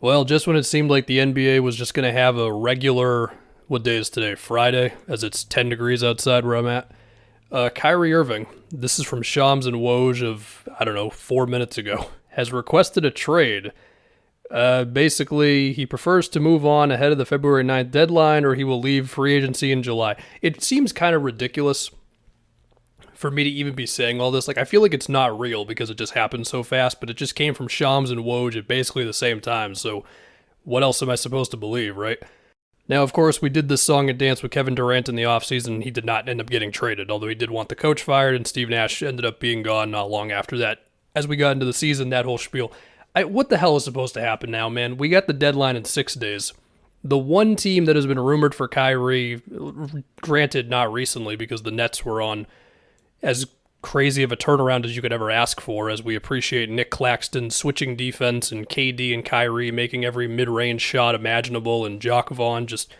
Well, just when it seemed like the NBA was just going to have a regular, what day is today? Friday, as it's 10 degrees outside where I'm at. Kyrie Irving, this is from Shams and Woj of, I don't know, 4 minutes ago, has requested a trade. Basically, he prefers to move on ahead of the February 9th deadline or he will leave free agency in July. It seems kind of ridiculous for me to even be saying all this. Like, I feel like it's not real because it just happened so fast, but it just came from Shams and Woj at basically the same time. So, what else am I supposed to believe, right? Now, of course, we did this song and dance with Kevin Durant in the offseason. He did not end up getting traded, although he did want the coach fired, and Steve Nash ended up being gone not long after that. As we got into the season, that whole spiel. What the hell is supposed to happen now, man? We got the deadline in 6 days. The one team that has been rumored for Kyrie, granted not recently because the Nets were on as crazy of a turnaround as you could ever ask for, as we appreciate Nick Claxton switching defense and KD and Kyrie making every mid-range shot imaginable and Jock Vaughn just,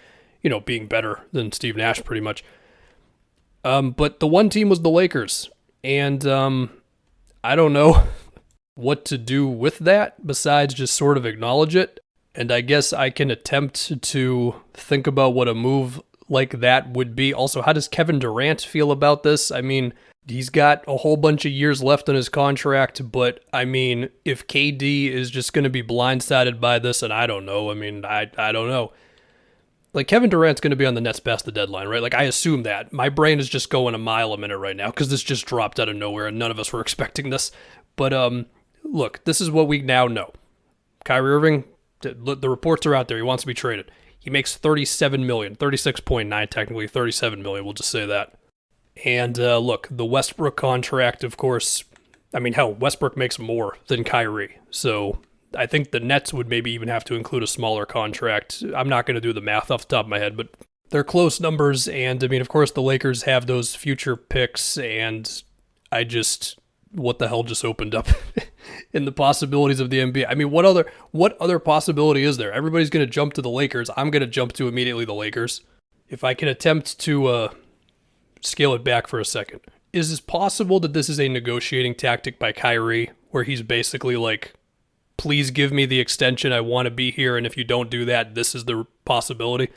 being better than Steve Nash pretty much. But the one team was the Lakers. And I don't know what to do with that besides just sort of acknowledge it. And I guess I can attempt to think about what a move like that would be. Also, how does Kevin Durant feel about this? I mean, he's got a whole bunch of years left on his contract, but I mean, if KD is just going to be blindsided by this, and I don't know, I don't know. Like, Kevin Durant's going to be on the Nets past the deadline, right? Like, I assume that. My brain is just going a mile a minute right now because this just dropped out of nowhere and none of us were expecting this. But, look, this is what we now know. Kyrie Irving, the reports are out there. He wants to be traded. He makes $37 million, 36.9 technically, $37 million, we'll just say that. And look, the Westbrook contract, of course, hell, Westbrook makes more than Kyrie. So I think the Nets would maybe even have to include a smaller contract. I'm not going to do the math off the top of my head, but they're close numbers. And of course, the Lakers have those future picks. And what the hell just opened up in the possibilities of the NBA? What other possibility is there? Everybody's going to jump to the Lakers. I'm going to jump to immediately the Lakers. If I can attempt to scale it back for a second. Is it possible that this is a negotiating tactic by Kyrie where he's basically like, please give me the extension, I want to be here, and if you don't do that, this is the possibility?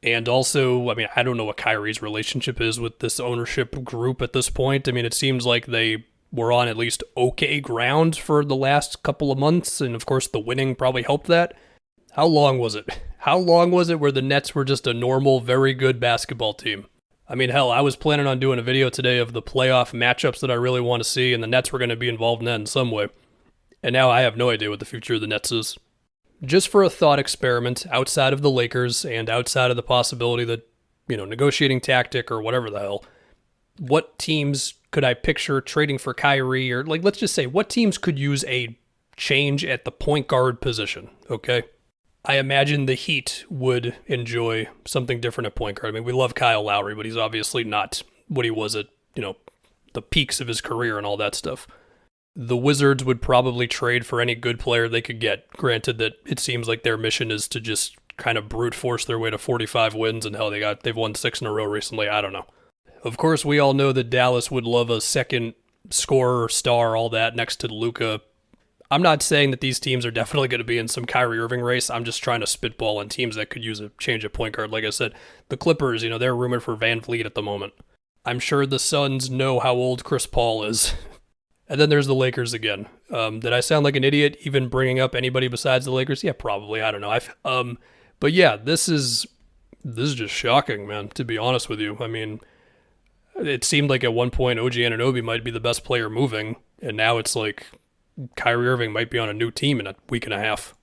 And also, I don't know what Kyrie's relationship is with this ownership group at this point. It seems like they were on at least okay ground for the last couple of months, and of course the winning probably helped that. How long was it? How long was it where the Nets were just a normal, very good basketball team? Hell, I was planning on doing a video today of the playoff matchups that I really want to see, and the Nets were going to be involved in that in some way. And now I have no idea what the future of the Nets is. Just for a thought experiment, outside of the Lakers and outside of the possibility that, negotiating tactic or whatever the hell, what teams could I picture trading for Kyrie? Or, let's just say, what teams could use a change at the point guard position, okay? I imagine the Heat would enjoy something different at point guard. We love Kyle Lowry, but he's obviously not what he was at, the peaks of his career and all that stuff. The Wizards would probably trade for any good player they could get. Granted that it seems like their mission is to just kind of brute force their way to 45 wins, and hell, they've won 6 in a row recently. I don't know. Of course, we all know that Dallas would love a second scorer, star, all that next to Luka. I'm not saying that these teams are definitely going to be in some Kyrie Irving race. I'm just trying to spitball on teams that could use a change at point guard. Like I said, the Clippers, they're rumored for Van Vliet at the moment. I'm sure the Suns know how old Chris Paul is. And then there's the Lakers again. Did I sound like an idiot even bringing up anybody besides the Lakers? Yeah, probably. I don't know. But yeah, this is just shocking, man, to be honest with you. It seemed like at one point OG Anunoby might be the best player moving, and now it's like Kyrie Irving might be on a new team in a week and a half.